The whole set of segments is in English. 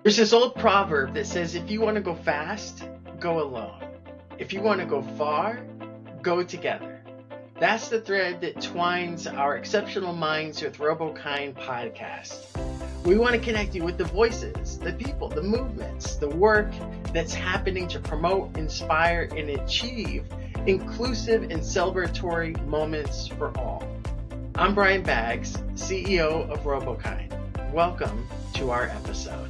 There's this old proverb that says if you want to go fast, go alone. If you want to go far, go together. That's the thread that twines our Exceptional Minds with RoboKind podcast. We want to connect you with the voices, the people, the movements, the work that's happening to promote, inspire, and achieve inclusive and celebratory moments for all. I'm Brian Baggs, CEO of RoboKind. Welcome to our episode.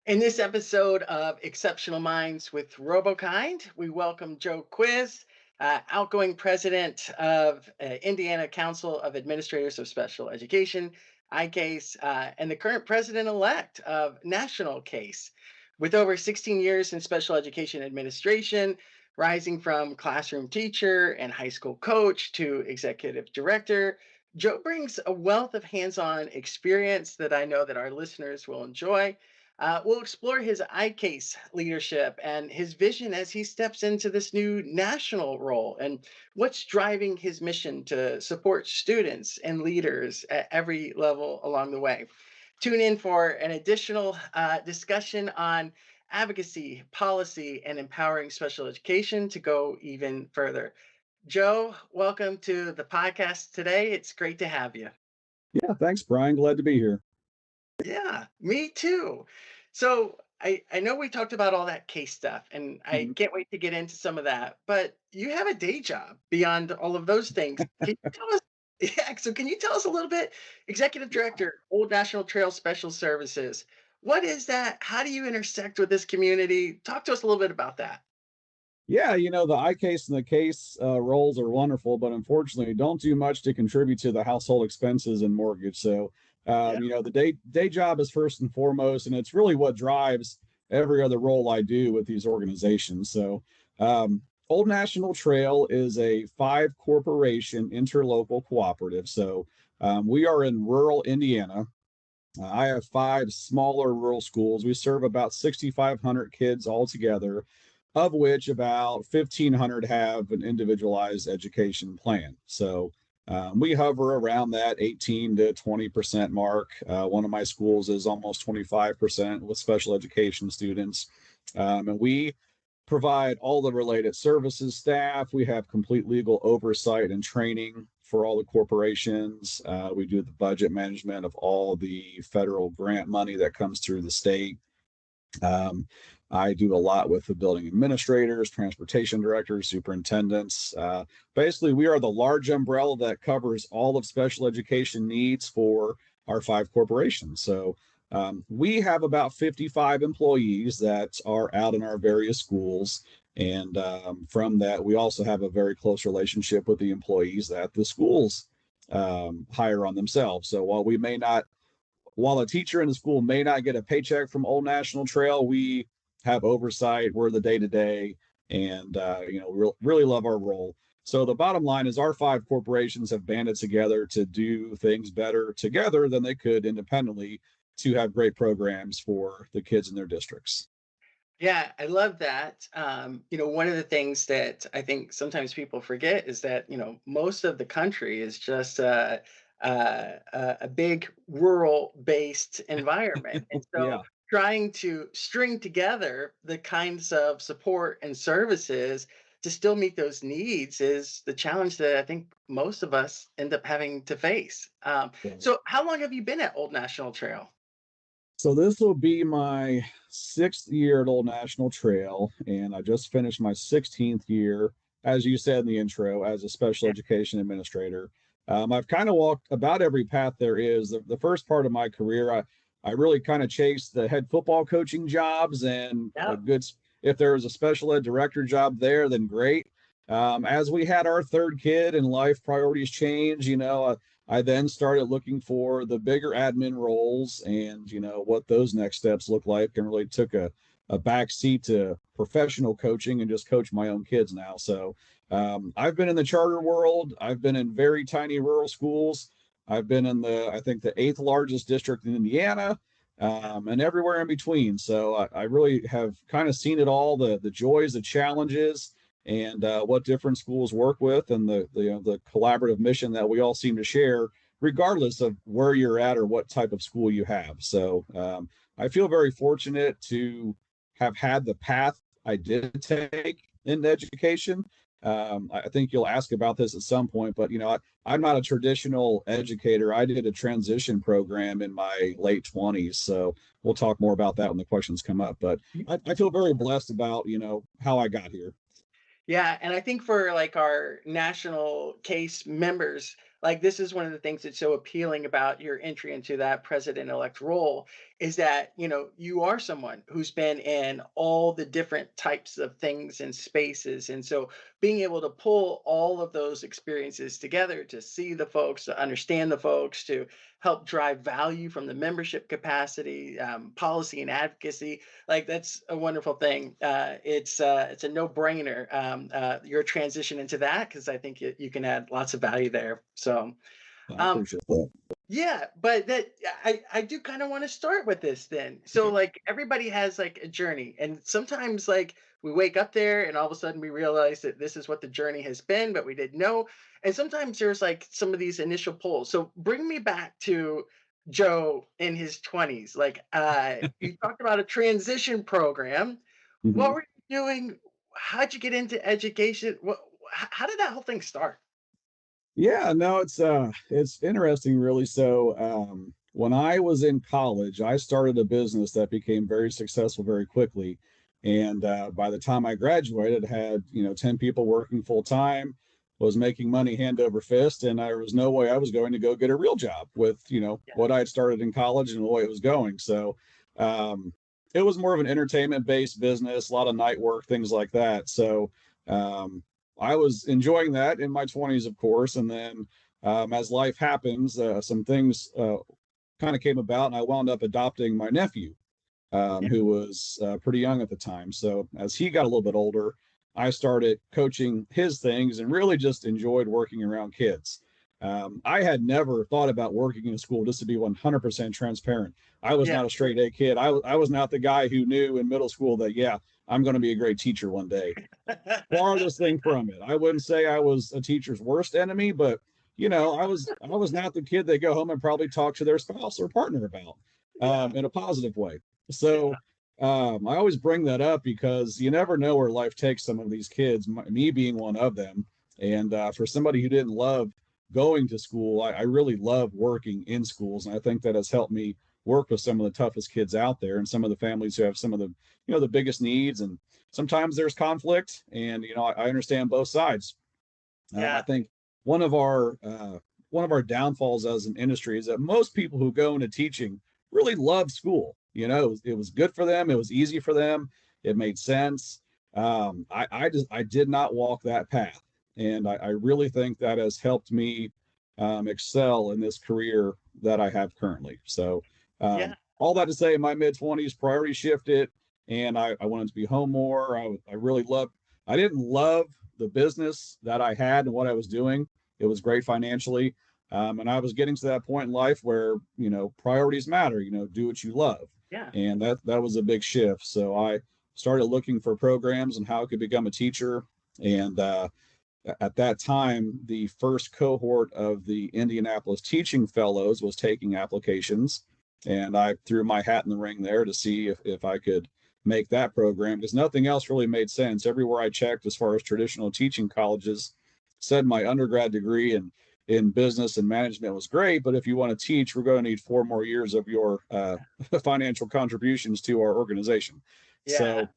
In this episode of Exceptional Minds with RoboKind, we welcome Joe Kwisz, outgoing president of Indiana Council of Administrators of Special Education, ICASE, and the current president-elect of National CASE. With over 16 years in special education administration, rising from classroom teacher and high school coach to executive director, Joe brings a wealth of hands-on experience that I know that our listeners will enjoy. We'll explore his ICASE leadership and his vision as he steps into this new national role and what's driving his mission to support students and leaders at every level along the way. Tune in for an additional discussion on advocacy, policy, and empowering special education to go even further. Joe, welcome to the podcast today. It's great to have you. Yeah, thanks, Brian. Glad to be here. Yeah, me too. So I know we talked about all that case stuff, and I Mhm. can't wait to get into some of that. But you have a day job beyond all of those things. Can you tell us? Yeah, so can you tell us a little bit? Executive Director, Old National Trail Special Services. What is that? How do you intersect with this community? Talk to us a little bit about that. Yeah, the ICASE and the case roles are wonderful, but unfortunately don't do much to contribute to the household expenses and mortgage. So, Yeah. the day job is first and foremost, and it's really what drives every other role I do with these organizations. So, Old National Trail is a 5 corporation interlocal cooperative. So, we are in rural Indiana. I have 5 smaller rural schools. We serve about 6,500 kids altogether, of which about 1,500 have an individualized education plan. So we hover around that 18 to 20% mark. One of my schools is almost 25% with special education students. And we provide all the related services staff. We have complete legal oversight and training for all the corporations. We do the budget management of all the federal grant money that comes through the state. Um, I do a lot with the building administrators, transportation directors, superintendents. Basically, we are the large umbrella that covers all of special education needs for our 5 corporations. So we have about 55 employees that are out in our various schools. And from that, we also have a very close relationship with the employees that the schools hire on themselves. So while a teacher in the school may not get a paycheck from Old National Trail, we have oversight. We're the day to day, and really love our role. So the bottom line is, our 5 corporations have banded together to do things better together than they could independently to have great programs for the kids in their districts. Yeah, I love that. One of the things that I think sometimes people forget is that, most of the country is just a big rural-based environment. And so Yeah. trying to string together the kinds of support and services to still meet those needs is the challenge that I think most of us end up having to face. So how long have you been at Old National Trail? So this will be my 6th year at Old National Trail, and I just finished my 16th year, as you said in the intro, as a special education administrator. I've kind of walked about every path there is. The first part of my career, I really kind of chased the head football coaching jobs, and Yeah. if there was a special ed director job there, then great. As we had our third kid and life priorities change, I then started looking for the bigger admin roles and what those next steps look like, and really took a back seat to professional coaching and just coach my own kids now. So I've been in the charter world. I've been in very tiny rural schools. I've been in I think the 8th largest district in Indiana, and everywhere in between. So I really have kind of seen it all, the joys, the challenges, and what different schools work with, and the collaborative mission that we all seem to share regardless of where you're at or what type of school you have. So I feel very fortunate to have had the path I did take in education. I think you'll ask about this at some point, but I'm not a traditional educator. I did a transition program in my late 20s, so we'll talk more about that when the questions come up. But I feel very blessed about how I got here. Yeah, and I think for like our national case members, like this is one of the things that's so appealing about your entry into that president-elect role is that, you are someone who's been in all the different types of things and spaces. And so being able to pull all of those experiences together to see the folks, to understand the folks, to help drive value from the membership capacity, policy and advocacy, like that's a wonderful thing. It's a no brainer. Your transition into that because I think you can add lots of value there. So I um, appreciate that. yeah, but that I do kind of want to start with this then. So Okay. like everybody has like a journey, and sometimes like we wake up there and all of a sudden we realize that this is what the journey has been, but we didn't know. And sometimes there's like some of these initial pulls. So bring me back to Joe in his 20s. Like you talked about a transition program. What Mhm. were you doing? How'd you get into education? How did that whole thing start? Yeah, no, it's interesting really. So when I was in college, I started a business that became very successful very quickly. And by the time I graduated, had 10 people working full time, was making money hand over fist, and there was no way I was going to go get a real job with Yeah. what I had started in college and the way it was going. So um, it was more of an entertainment based business, a lot of night work, things like that. So um, I was enjoying that in my 20s, of course. And then as life happens, some things kind of came about, and I wound up adopting my nephew, Yeah. who was pretty young at the time. So as he got a little bit older, I started coaching his things and really just enjoyed working around kids. I had never thought about working in a school, just to be 100% transparent. I was Yeah. not a straight A kid. I was not the guy who knew in middle school that, yeah, I'm going to be a great teacher one day. Farthest thing from it. I wouldn't say I was a teacher's worst enemy, but I was not the kid they go home and probably talk to their spouse or partner about Yeah. in a positive way. So I always bring that up because you never know where life takes some of these kids, me being one of them. And for somebody who didn't love going to school, I really love working in schools, and I think that has helped me work with some of the toughest kids out there and some of the families who have some of the the biggest needs. And sometimes there's conflict, and I understand both sides. I Yeah. think one of our downfalls as an industry is that most people who go into teaching really love school. It was good for them. It was easy for them. It made sense. I did not walk that path, and I really think that has helped me excel in this career that I have currently. So Yeah. all that to say, in my mid 20s, priority shifted, and I wanted to be home more. I really loved. I didn't love the business that I had and what I was doing. It was great financially. And I was getting to that point in life where, priorities matter, do what you love. Yeah. And that was a big shift. So I started looking for programs and how I could become a teacher. And at that time, the first cohort of the Indianapolis Teaching Fellows was taking applications. And I threw my hat in the ring there to see if I could make that program because nothing else really made sense. Everywhere I checked, as far as traditional teaching colleges, said my undergrad degree in business and management was great, but if you want to teach, we're going to need 4 more years of your financial contributions to our organization. Yeah. So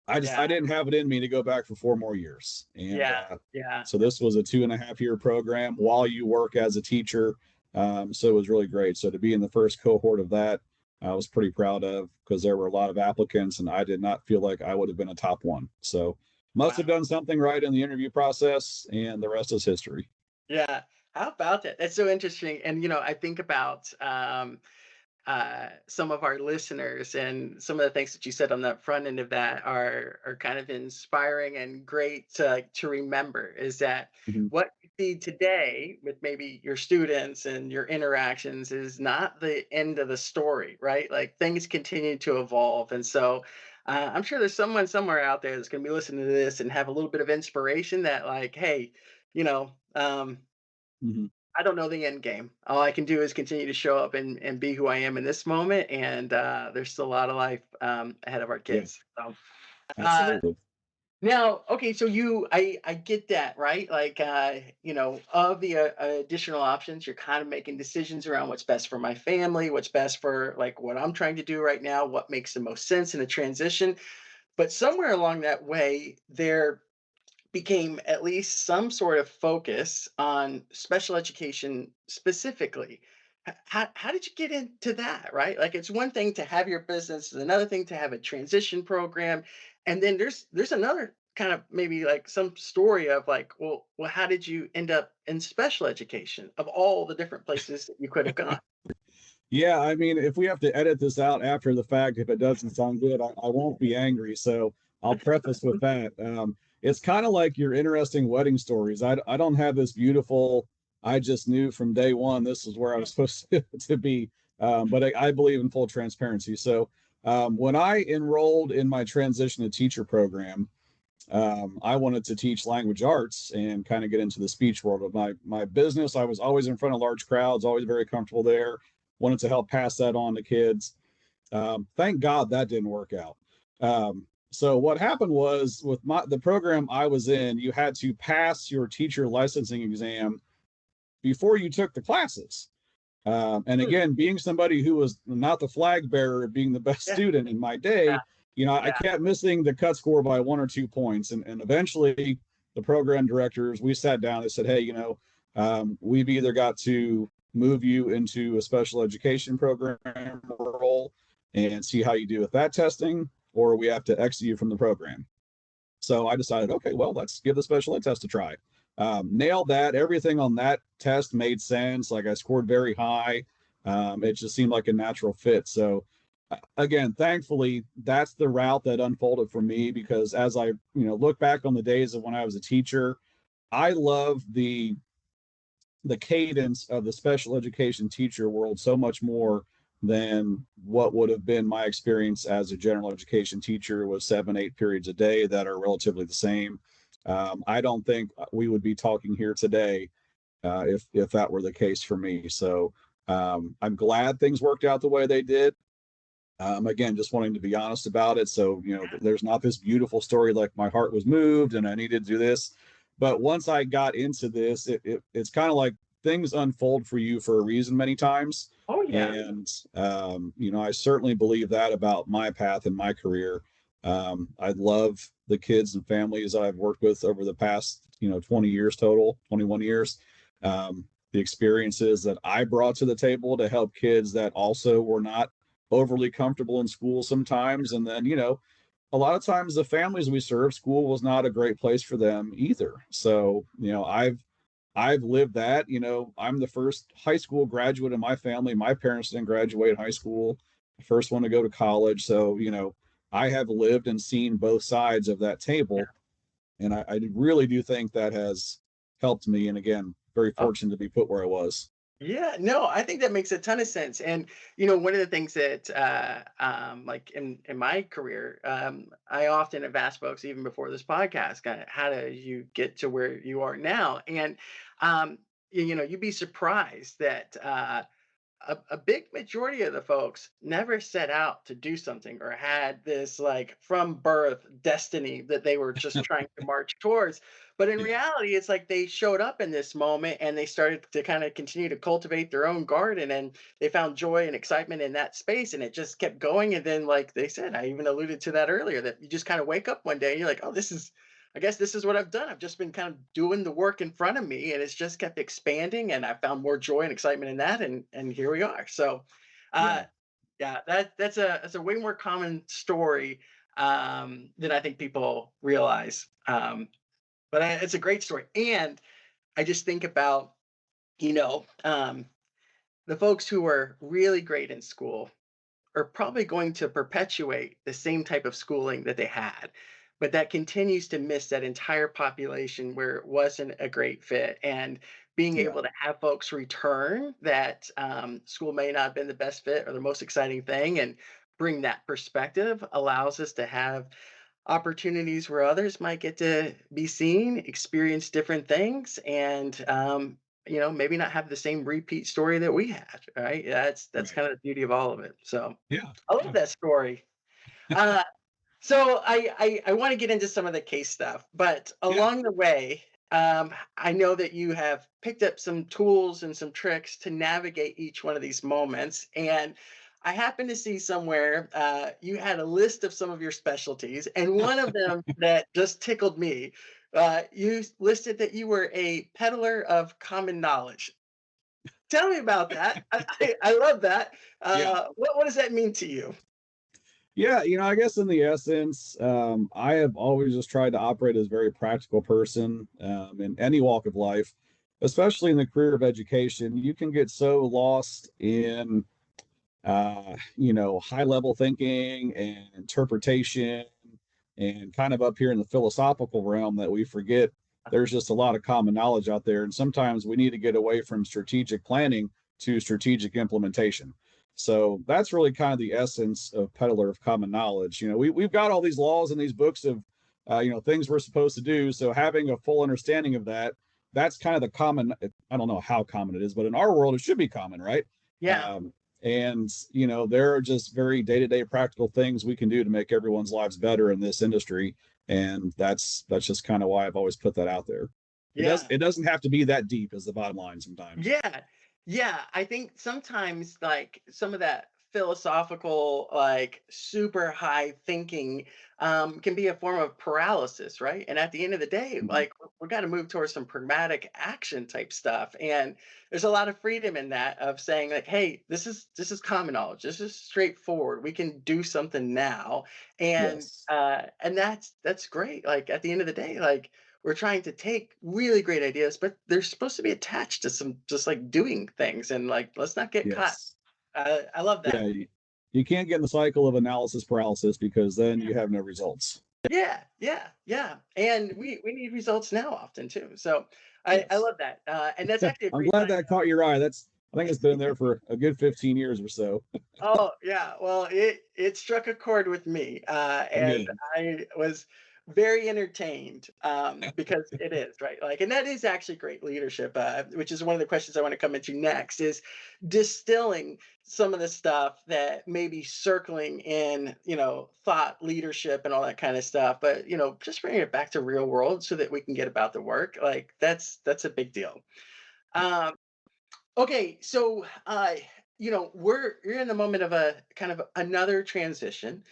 I Yeah. didn't have it in me to go back for 4 more years. And Yeah. Yeah. so this was a 2.5 year program while you work as a teacher. So it was really great. So to be in the first cohort of that, I was pretty proud of because there were a lot of applicants and I did not feel like I would have been a top one. So must have Wow. done something right in the interview process, and the rest is history. Yeah. How about that? That's so interesting. And I think about some of our listeners, and some of the things that you said on the front end of that are kind of inspiring and great to remember. Is that Mhm. what you see today with maybe your students and your interactions is not the end of the story, right? Like things continue to evolve, and so. I'm sure there's someone somewhere out there that's going to be listening to this and have a little bit of inspiration that, like, hey, you know, I don't know the end game. All I can do is continue to show up and be who I am in this moment, and there's still a lot of life ahead of our Yeah, kids. So uh, absolutely. now, okay, so I get that, right? Like, of the additional options, you're kind of making decisions around what's best for my family, what's best for like what I'm trying to do right now, what makes the most sense in a transition. But somewhere along that way, there became at least some sort of focus on special education specifically. How did you get into that, right? Like it's one thing to have your business, it's another thing to have a transition program. And then there's another kind of maybe like some story of like, well, how did you end up in special education of all the different places that you could have gone? Yeah, I mean, if we have to edit this out after the fact, if it doesn't sound good, I won't be angry. So I'll preface with that. It's kind of like your interesting wedding stories. I don't have this beautiful, I just knew from day one this is where I was supposed to be. But I believe in full transparency. So when I enrolled in my transition to teacher program, I wanted to teach language arts and kind of get into the speech world of my business. I was always in front of large crowds, always very comfortable there. Wanted to help pass that on to kids. Thank God that didn't work out. So what happened was with the program I was in, you had to pass your teacher licensing exam before you took the classes. And Hmm, again, being somebody who was not the flag bearer of being the best yeah, student in my yeah, day, I yeah. kept missing the cut score by 1 or 2 points. And eventually, the program directors, we sat down and said, hey, we've either got to move you into a special education program role and see how you do with that testing, or we have to exit you from the program. So I decided, okay, well, let's give the special ed test a try. Nailed that. Everything on that test made sense. Like I scored very high. It just seemed like a natural fit. So again, thankfully, that's the route that unfolded for me because as I, look back on the days of when I was a teacher, I love the cadence of the special education teacher world so much more than what would have been my experience as a general education teacher with 7 8 periods a day that are relatively the same. I don't think we would be talking here today if that were the case for me. So I'm glad things worked out the way they did. Again, just wanting to be honest about it. So, there's not this beautiful story like my heart was moved and I needed to do this. But once I got into this, it's kind of like things unfold for you for a reason many times. Oh yeah. And, I certainly believe that about my path and my career. I love the kids and families I've worked with over the past, 20 years total, 21 years. The experiences that I brought to the table to help kids that also were not overly comfortable in school sometimes. And then, a lot of times the families we serve, school was not a great place for them either. So, I've lived that. I'm the first high school graduate in my family. My parents didn't graduate high school, the first one to go to college. So, I have lived and seen both sides of that table. And I really do think that has helped me. And again, very Oh, fortunate to be put where I was. yeah, no, I think that makes a ton of sense. And one of the things that, like in my career, I often have asked folks even before this podcast, kind of, how do you get to where you are now? And um, you'd be surprised that a big majority of the folks never set out to do something or had this like from birth destiny that they were just trying to march towards. But in Yeah. reality, it's like they showed up in this moment and they started to kind of continue to cultivate their own garden and they found joy and excitement in that space and it just kept going. And then, like they said, I even alluded to that earlier, that you just kind of wake up one day and you're like, oh, I guess this is what I've done. I've just been kind of doing the work in front of me, and it's just kept expanding, and I found more joy and excitement in that, and here we are. So, uh, Yeah. yeah, that's a way more common story than I think people realize. But it's a great story, and I just think about you know um, the folks who were really great in school are probably going to perpetuate the same type of schooling that they had, but that continues to miss that entire population where it wasn't a great fit. And being Yeah. able to have folks return that school may not have been the best fit or the most exciting thing and bring that perspective allows us to have opportunities where others might get to be seen, experience different things, and maybe not have the same repeat story that we had, right? That's Right. kind of the beauty of all of it. So Yeah. I love Yeah. that story. Uh, so I want to get into some of the case stuff, but Yeah. along the way, I know that you have picked up some tools and some tricks to navigate each one of these moments. And I happened to see somewhere you had a list of some of your specialties, and one of them that just tickled me. You listed that you were a peddler of common knowledge. Tell me about that. I love that. Yeah. What does that mean to you? Yeah, I guess in the essence, I have always just tried to operate as a very practical person in any walk of life, especially in the career of education. You can get so lost in, high level thinking and interpretation and kind of up here in the philosophical realm that we forget there's just a lot of common knowledge out there. And sometimes we need to get away from strategic planning to strategic implementation. So that's really kind of the essence of peddler of common knowledge. We've got all these laws and these books of, things we're supposed to do. So having a full understanding of that, that's kind of the common. I don't know how common it is, but in our world, it should be common, right? Yeah. And there are just very day-to-day practical things we can do to make everyone's lives better in this industry, and that's just kind of why I've always put that out there. Yeah. It doesn't have to be that deep is the bottom line sometimes. Yeah. Yeah. I think sometimes like some of that philosophical, like super high thinking can be a form of paralysis, right? And at the end of the day, Mhm. like we got to move towards some pragmatic action type stuff. And there's a lot of freedom in that of saying like, hey, this is common knowledge. This is straightforward. We can do something now. Yes. And that's great. Like at the end of the day, like we're trying to take really great ideas, but they're supposed to be attached to some just like doing things and like let's not get caught. Yes. I love Yeah. that. You can't get in the cycle of analysis paralysis because then you have no results. Yeah, yeah, yeah. And we need results now often too. So I Yes. love that. And that's actually a I'm great glad time. that caught your eye. I think it's been there for a good 15 years or so. Oh, yeah. Well, it struck a chord with me, and Good. I was very entertained because it is right. Like, and that is actually great leadership, which is one of the questions I want to come into next. Is distilling some of the stuff that may be circling in, thought leadership and all that kind of stuff, but just bringing it back to real world so that we can get about the work. Like, that's a big deal. Um, Okay, so you're in the moment of a kind of another transition.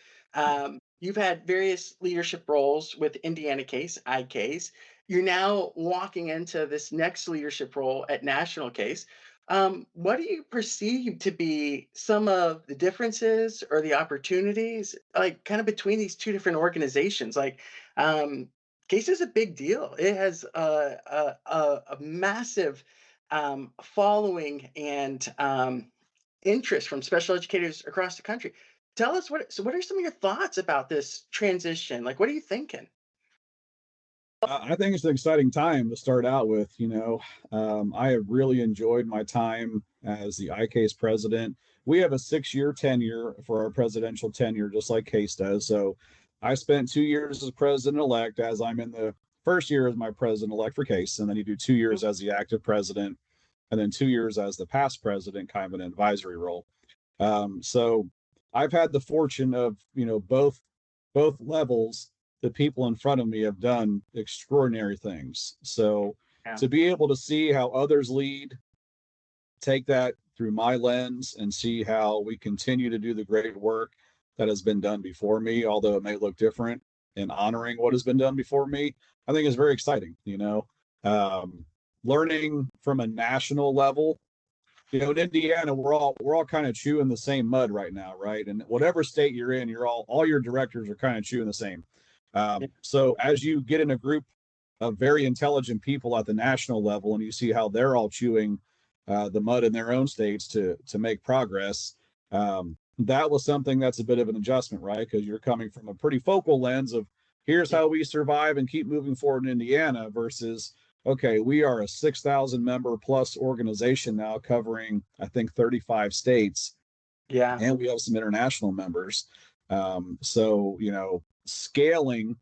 You've had various leadership roles with Indiana Case, ICASE. You're now walking into this next leadership role at National Case. What do you perceive to be some of the differences or the opportunities, like kind of between these two different organizations? Like, Case is a big deal. It has a massive following and interest from special educators across the country. Tell us what are some of your thoughts about this transition? Like, what are you thinking? I think it's an exciting time to start out with. I have really enjoyed my time as the ICASE president. We have a 6-year tenure for our presidential tenure, just like Case does. So I spent 2 years as president elect, as I'm in the first year as my president elect for Case. And then you do 2 years as the active president, and then 2 years as the past president, kind of an advisory role. So I've had the fortune of, both levels. The people in front of me have done extraordinary things. So Yeah. to be able to see how others lead, take that through my lens and see how we continue to do the great work that has been done before me, although it may look different, and honoring what has been done before me, I think is very exciting. Um, Learning from a national level, in Indiana, we're all kind of chewing the same mud right now, right? And whatever state you're in, all your directors are kind of chewing the same. So as you get in a group of very intelligent people at the national level, and you see how they're all chewing the mud in their own states to make progress, that was something that's a bit of an adjustment, right? Because you're coming from a pretty focal lens of here's Yeah. how we survive and keep moving forward in Indiana versus okay, we are a 6,000 member plus organization now covering, I think, 35 states, Yeah. and we have some international members. So, scaling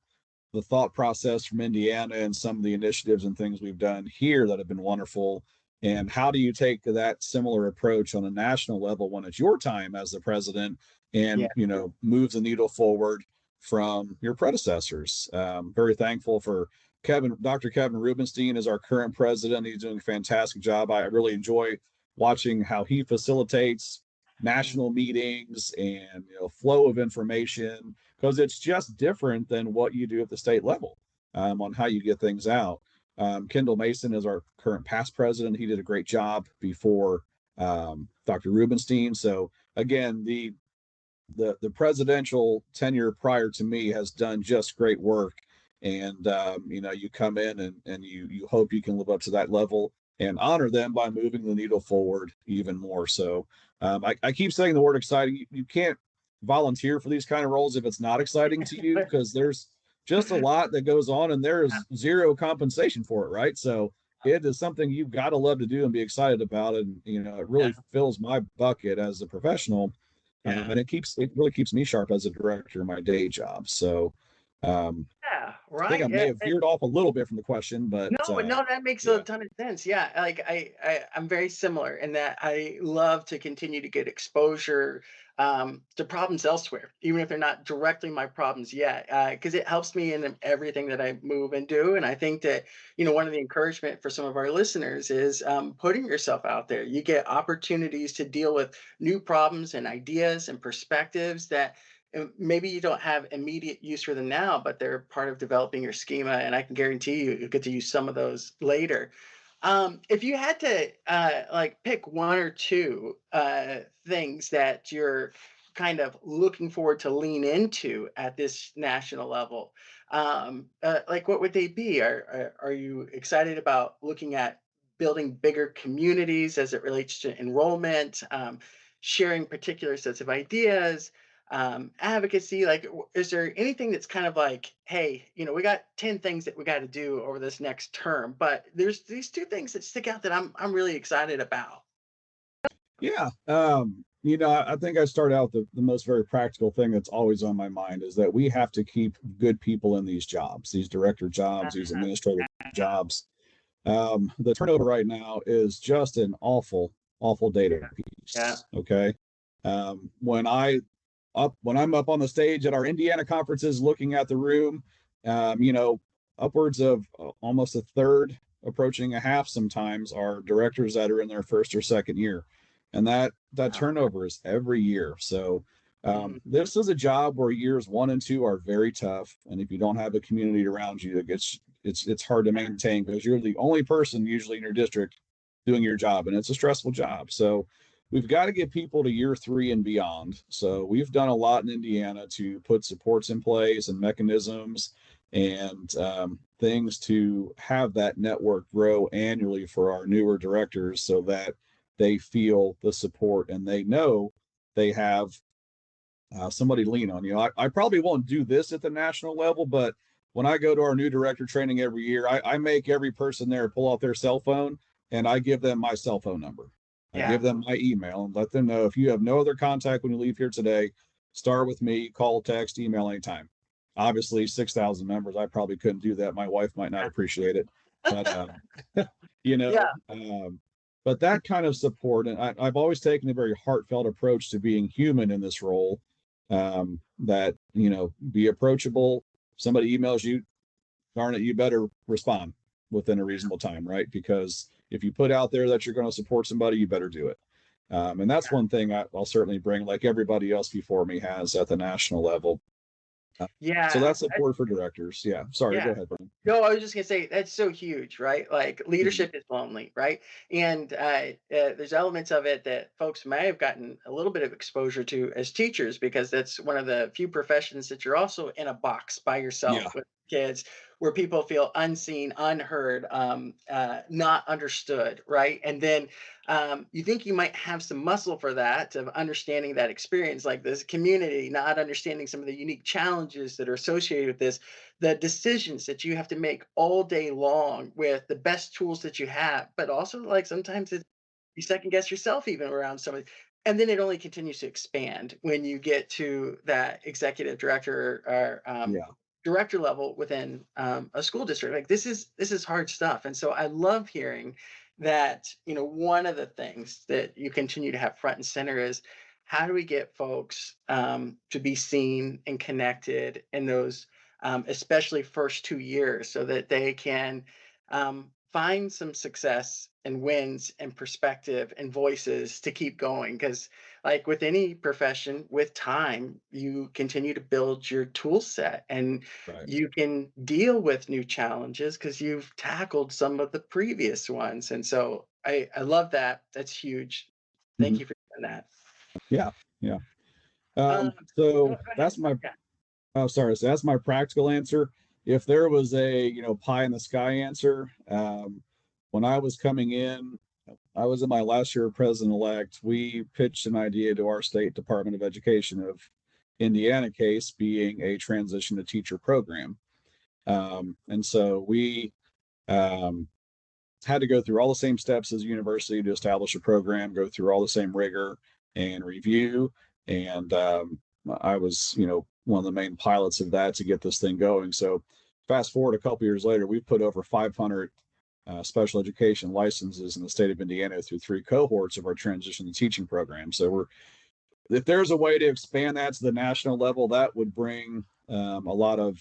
the thought process from Indiana and some of the initiatives and things we've done here that have been wonderful And how do you take that similar approach on a national level when it's your time as the president Yeah. and, moves the needle forward from your predecessors? Very thankful for Dr. Kevin Rubenstein is our current president. He's doing a fantastic job. I really enjoy watching how he facilitates national meetings and flow of information, because it's just different than what you do at the state level on how you get things out. Kendall Mason is our current past president. He did a great job before Dr. Rubenstein. So again, the presidential tenure prior to me has done just great work. And you come in and you hope you can live up to that level and honor them by moving the needle forward even more. So I keep saying the word exciting. You can't volunteer for these kind of roles if it's not exciting to you, because there's just a lot that goes on and there is zero compensation for it, right? So it is something you've got to love to do and be excited about. And it really fills my bucket as a professional. And it really keeps me sharp as a director in my day job. So Yeah, I think I right. may have veered off a little bit from the question, but No, that makes a yeah. ton of sense. Yeah, like I'm very similar in that I love to continue to get exposure to problems elsewhere, even if they're not directly my problems yet, because it helps me in everything that I move and do. And I think that one of the encouragement for some of our listeners is putting yourself out there. You get opportunities to deal with new problems and ideas and perspectives that maybe you don't have immediate use for them now, but they're part of developing your schema, and I can guarantee you'll get to use some of those later. If you had to like pick one or two things that you're kind of looking forward to lean into at this national level, like what would they be? Are you excited about looking at building bigger communities as it relates to enrollment, sharing particular sets of ideas? Advocacy, like is there anything that's kind of like, hey, we got 10 things that we got to do over this next term, but there's these two things that stick out that I'm really excited about. Yeah. I think I start out the most very practical thing that's always on my mind is that we have to keep good people in these jobs, these director jobs, these administrative jobs. The turnover right now is just an awful, awful data Yeah. piece. Okay. When I'm up on the stage at our Indiana conferences, looking at the room, upwards of almost a third, approaching a half sometimes, are directors that are in their first or second year, and that Wow. turnover is every year. So Mhm. this is a job where years 1 and 2 are very tough, and if you don't have a community around you, it's hard to maintain because you're the only person usually in your district doing your job, and it's a stressful job. So we've got to get people to year 3 and beyond. So we've done a lot in Indiana to put supports in place and mechanisms and things to have that network grow annually for our newer directors so that they feel the support and they know they have somebody to lean on. I probably won't do this at the national level, but when I go to our new director training every year, I make every person there pull out their cell phone and I give them my cell phone number. I Yeah. give them my email and let them know if you have no other contact when you leave here today, start with me, call, text, email anytime. Obviously, 6,000 members, I probably couldn't do that. My wife might not appreciate it, but you know, Yeah. um, but that kind of support, and I've always taken a very heartfelt approach to being human in this role. That be approachable. Somebody emails you, darn it, you better respond within a reasonable time, right? Because if you put out there that you're going to support somebody, you better do it. And that's one thing I'll certainly bring, like everybody else before me has at the national level. So Yeah. that's support for directors. Yeah. Sorry, go Yeah. ahead, Brian. No, I was just gonna say that's so huge, right? Like Mhm. leadership is lonely, right? And there's elements of it that folks may have gotten a little bit of exposure to as teachers, because that's one of the few professions that you're also in a box by yourself Yeah. with kids, where people feel unseen, unheard, not understood, right? And then you think you might have some muscle for that, of understanding that experience, like this community, not understanding some of the unique challenges that are associated with this, the decisions that you have to make all day long with the best tools that you have, but also like sometimes you second guess yourself even around somebody. And then it only continues to expand when you get to that executive director or Yeah. director level within a school district. Like this is hard stuff, and so I love hearing that, one of the things that you continue to have front and center is how do we get folks to be seen and connected in those, especially first 2 years, so that they can find some success and wins and perspective and voices to keep going. Because, like with any profession, with time, you continue to build your tool set and Right. you can deal with new challenges because you've tackled some of the previous ones. And so I love that. That's huge. Thank Mhm. you for doing that. Yeah. Yeah. Uh, So go ahead. that's my, Yeah. oh, sorry. So that's my practical answer. If there was a, pie in the sky answer, when I was coming in, I was in my last year of president-elect. We pitched an idea to our state Department of Education of Indiana CASE being a transition to teacher program. And so we um, had to go through all the same steps as a university to establish a program, go through all the same rigor and review. And I was, one of the main pilots of that to get this thing going. So fast forward a couple years later, we've put over 500 special education licenses in the state of Indiana through 3 cohorts of our transition to teaching program. So if there's a way to expand that to the national level, that would bring a lot of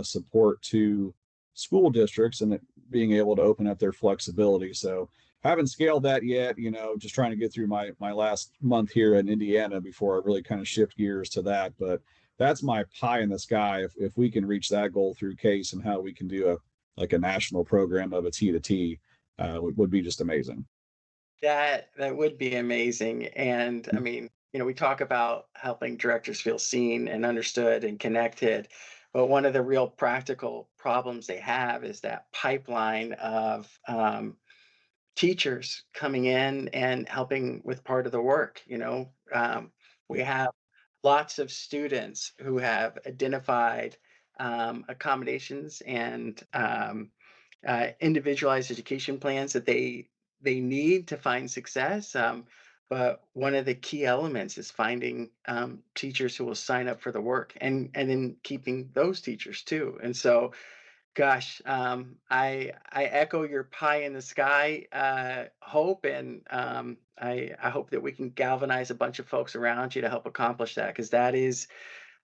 support to school districts and being able to open up their flexibility. So haven't scaled that yet, just trying to get through my last month here in Indiana before I really kind of shift gears to that. But that's my pie in the sky. If we can reach that goal through CASE and how we can do a national program of a T to T would be just amazing. That would be amazing. And I mean, we talk about helping directors feel seen and understood and connected, but one of the real practical problems they have is that pipeline of teachers coming in and helping with part of the work. We have lots of students who have identified accommodations and individualized education plans that they need to find success. But one of the key elements is finding teachers who will sign up for the work, and then keeping those teachers too. And so, gosh, I echo your pie in the sky hope, and I hope that we can galvanize a bunch of folks around you to help accomplish that, because that is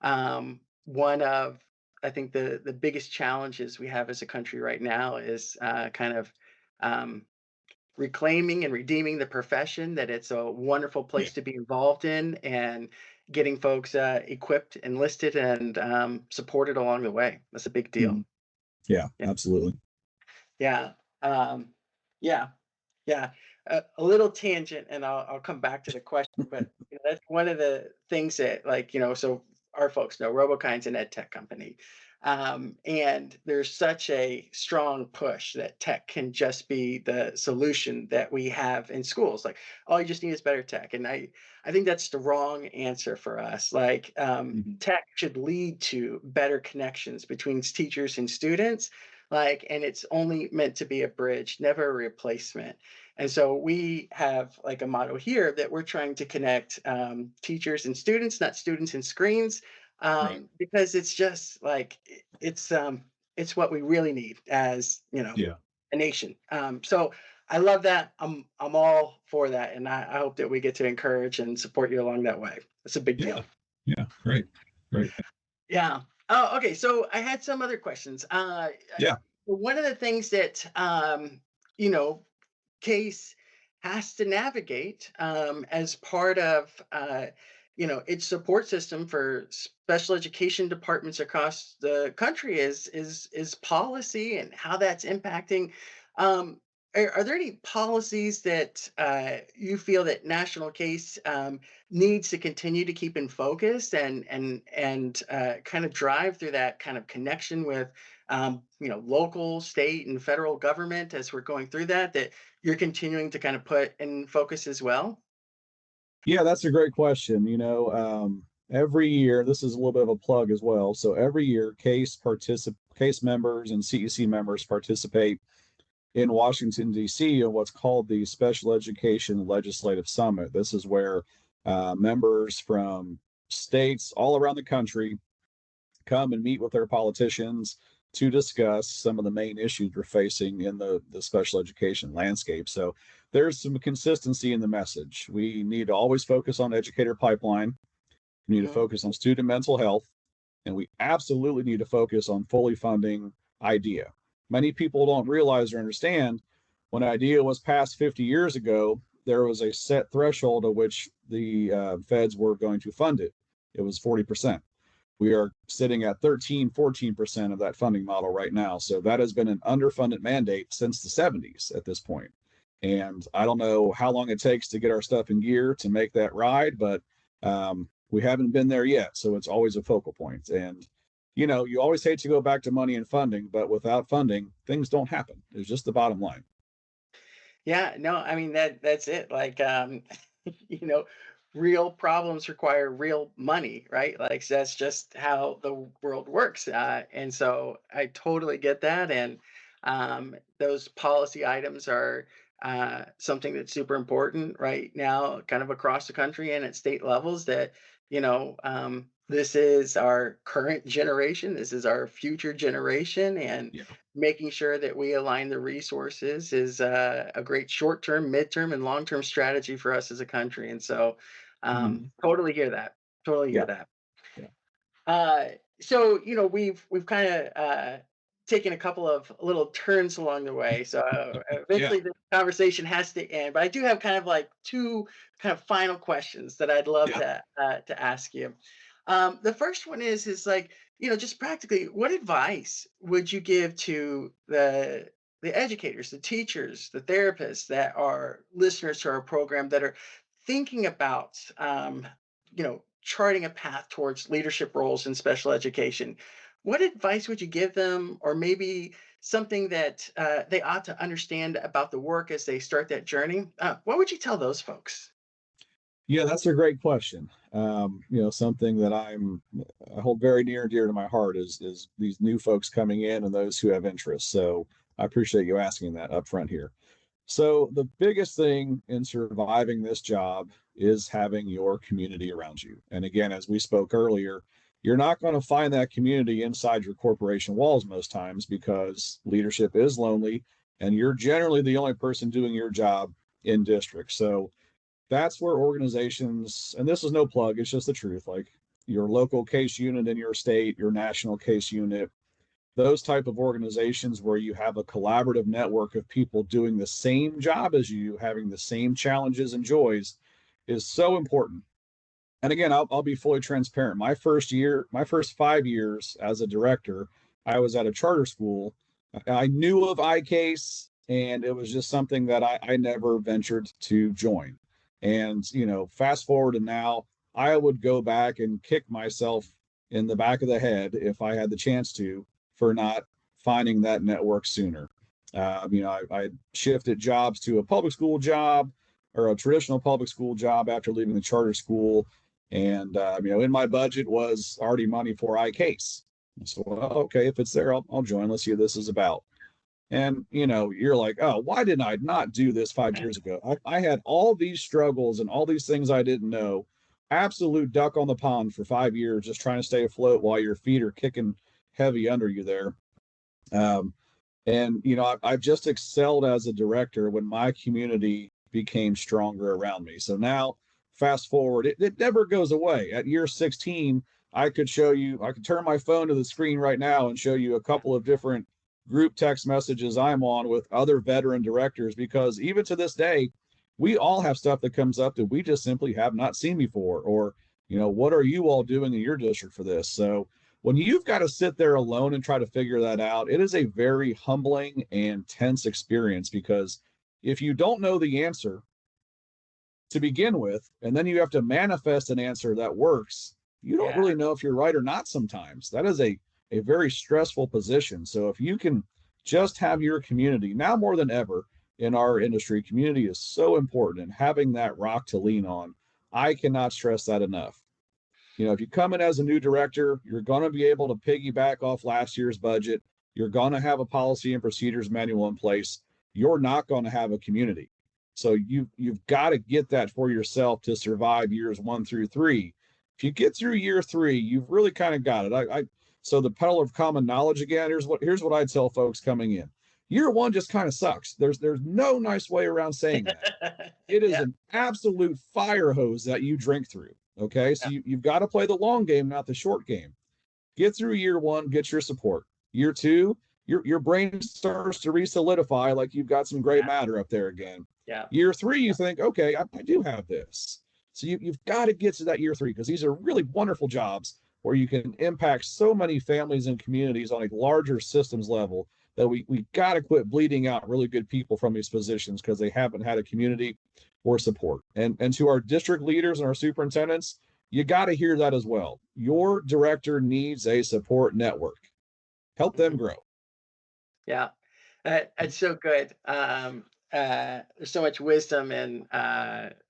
one of, I think, the biggest challenges we have as a country right now is kind of um, reclaiming and redeeming the profession. That it's a wonderful Yeah. place to be involved in, and getting folks equipped, enlisted, and supported along the way. That's a big deal. Mhm. Yeah, Yeah, absolutely. yeah, um, yeah. Yeah, a little tangent, and I'll come back to the question, but that's one of the things that, like, so our folks know RoboKind's an ed tech company, and there's such a strong push that tech can just be the solution that we have in schools. Like, all you just need is better tech, and I think that's the wrong answer for us. Like, Mhm. tech should lead to better connections between teachers and students. Like, and it's only meant to be a bridge, never a replacement. And so we have like a motto here that we're trying to connect teachers and students, not students and screens, Right. because it's just like it's what we really need as Yeah. a nation. So I love that. I'm all for that, and I hope that we get to encourage and support you along that way. It's a big Yeah. deal. Yeah. Great. Great. Yeah. Oh, okay. So I had some other questions. Yeah. One of the things that you know case has to navigate as part of its support system for special education departments across the country is policy and how that's impacting. Um, are there any policies that you feel that National Case needs to continue to keep in focus and kind of drive through that kind of connection with local, state, and federal government as we're going through that you're continuing to kind of put in focus as well? Yeah, that's a great question. Every year, this is a little bit of a plug as well. So every year, case members and CEC members participate in Washington, D.C., in what's called the Special Education Legislative Summit. This is where members from states all around the country come and meet with their politicians to discuss some of the main issues we're facing in the special education landscape. So there's some consistency in the message. We need to always focus on educator pipeline. We need to Mhm. focus on student mental health, and we absolutely need to focus on fully funding IDEA. Many people don't realize or understand when IDEA was passed 50 years ago, there was a set threshold at which the feds were going to fund it. It was 40%. We are sitting at 13-14% of that funding model right now. So that has been an underfunded mandate since the 70s at this point. And I don't know how long it takes to get our stuff in gear to make that ride, but we haven't been there yet. So it's always a focal point. And, you always hate to go back to money and funding, but without funding, things don't happen. It's just the bottom line. Yeah, no, I mean that's it. Like you know, real problems require real money, right? Like that's just how the world works. And so I totally get that. And those policy items are something that's super important right now, kind of across the country and at state levels. That this is our current generation, this is our future generation, and Yeah. making sure that we align the resources is a great short-term, midterm, and long-term strategy for us as a country. And so, Mhm. totally hear that. Totally hear Yeah. that. Yeah. Uh, so we've kind of taken a couple of little turns along the way. So Yeah. eventually the conversation has to end. But I do have kind of like two kind of final questions that I'd love Yeah. to ask you. The first one is like, just practically, what advice would you give to the educators, the teachers, the therapists that are listeners to our program that are thinking about charting a path towards leadership roles in special education? What advice would you give them, or maybe something that they ought to understand about the work as they start that journey? What would you tell those folks? Yeah, that's a great question. Something that I hold very near and dear to my heart is these new folks coming in and those who have interest. So I appreciate you asking that up front here. So the biggest thing in surviving this job is having your community around you. And again, as we spoke earlier, you're not going to find that community inside your corporation walls most times because leadership is lonely and you're generally the only person doing your job in district. So that's where organizations, and this is no plug, it's just the truth, like your local case unit in your state, your national case unit, those type of organizations where you have a collaborative network of people doing the same job as you, having the same challenges and joys, is so important. And again, I'll be fully transparent. My first 5 years as a director, I was at a charter school. I knew of ICASE, and it was just something that I never ventured to join. And, fast forward to now, I would go back and kick myself in the back of the head if I had the chance to for not finding that network sooner. I shifted jobs to a public school job or a traditional public school job after leaving the charter school. And, in my budget was already money for iCase. So, well, okay, if it's there, I'll join. Let's see what this is about. And, you're like, oh, why didn't I not do this 5 years ago? I had all these struggles and all these things I didn't know. Absolute duck on the pond for 5 years, just trying to stay afloat while your feet are kicking heavy under you there. Um, and, I've just excelled as a director when my community became stronger around me. So now, fast forward, it never goes away. At year 16, I could turn my phone to the screen right now and show you a couple of different group text messages I'm on with other veteran directors, because even to this day, we all have stuff that comes up that we just simply have not seen before. Or, what are you all doing in your district for this? So, when you've got to sit there alone and try to figure that out, it is a very humbling and tense experience, because if you don't know the answer to begin with, and then you have to manifest an answer that works, you don't Yeah. really know if you're right or not sometimes. That is a very stressful position. So if you can just have your community, now more than ever in our industry, community is so important, and having that rock to lean on, I cannot stress that enough. If you come in as a new director, you're going to be able to piggyback off last year's budget. You're going to have a policy and procedures manual in place. You're not going to have a community. So you've got to get that for yourself to survive years 1 through 3. If you get through year 3, you've really kind of got it. So the peddler of common knowledge again, here's what I tell folks coming in. Year one just kind of sucks. There's no nice way around saying that. It is Yeah. an absolute fire hose that you drink through. Okay. So Yeah. you've got to play the long game, not the short game. Get through year one, get your support. Year two, your brain starts to re-solidify like you've got some gray matter up there again. Yeah. Year three, you think, okay, I do have this. So you've got to get to that year three, because these are really wonderful jobs where you can impact so many families and communities on a larger systems level, that we got to quit bleeding out really good people from these positions because they haven't had a community or support. And to our district leaders and our superintendents, you got to hear that as well. Your director needs a support network. Help them grow. Yeah, it's so good. There's so much wisdom and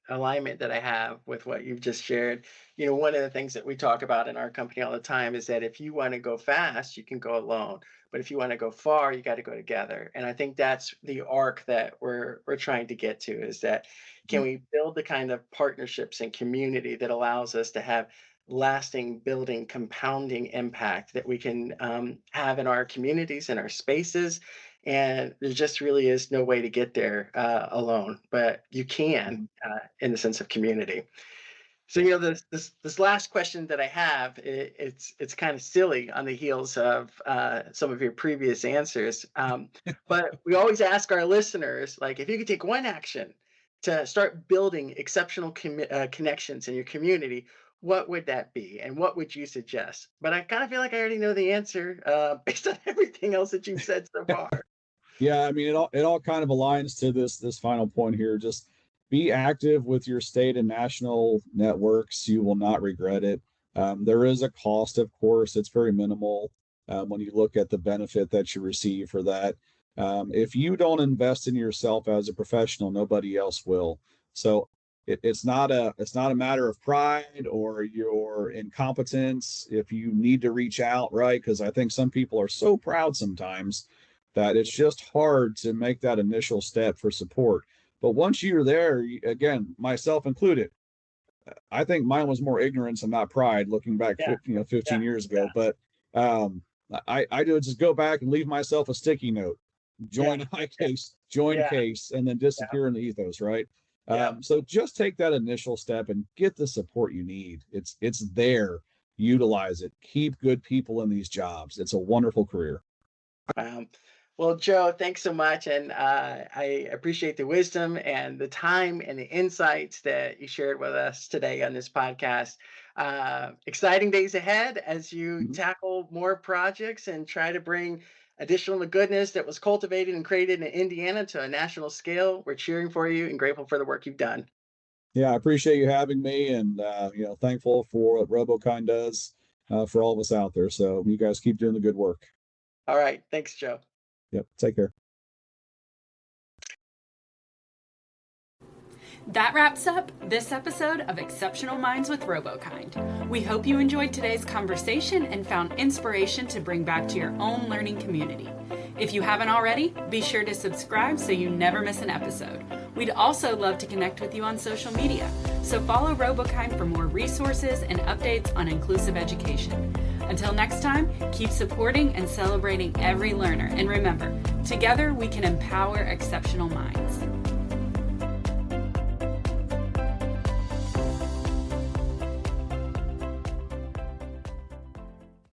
alignment that I have with what you've just shared. One of the things that we talk about in our company all the time is that if you want to go fast, you can go alone. But if you want to go far, you got to go together. And I think that's the arc that we're trying to get to, is that can we build the kind of partnerships and community that allows us to have lasting, building, compounding impact that we can have in our communities and our spaces. And there just really is no way to get there alone, but you can in the sense of community. So this last question that I have, it's kind of silly on the heels of some of your previous answers, but we always ask our listeners, like, if you could take one action to start building exceptional connections in your community, what would that be, and what would you suggest? But I kind of feel like I already know the answer based on everything else that you've said so far. Yeah, I mean, it all kind of aligns to this final point here. Just be active with your state and national networks. You will not regret it. There is a cost, of course. It's very minimal when you look at the benefit that you receive for that. If you don't invest in yourself as a professional, nobody else will. So it's not a matter of pride or your incompetence if you need to reach out, right? Because I think some people are so proud sometimes that it's just hard to make that initial step for support. But once you're there, again, myself included, I think mine was more ignorance and not pride, looking back, 15 years ago. But I do just go back and leave myself a sticky note, join ICASE, join CASE, and then disappear in the ethos, right? So just take that initial step and get the support you need. It's there. Utilize it. Keep good people in these jobs. It's a wonderful career. Well, Joe, thanks so much. And I appreciate the wisdom and the time and the insights that you shared with us today on this podcast. Exciting days ahead as you tackle more projects and try to bring additional goodness that was cultivated and created in Indiana to a national scale. We're cheering for you and grateful for the work you've done. Yeah, I appreciate you having me, and thankful for what RoboKind does for all of us out there. So you guys keep doing the good work. All right. Thanks, Joe. Yep. Take care. That wraps up this episode of Exceptional Minds with RoboKind. We hope you enjoyed today's conversation and found inspiration to bring back to your own learning community. If you haven't already, be sure to subscribe so you never miss an episode. We'd also love to connect with you on social media, so follow RoboKind for more resources and updates on inclusive education. Until next time, keep supporting and celebrating every learner, and remember, together we can empower exceptional minds.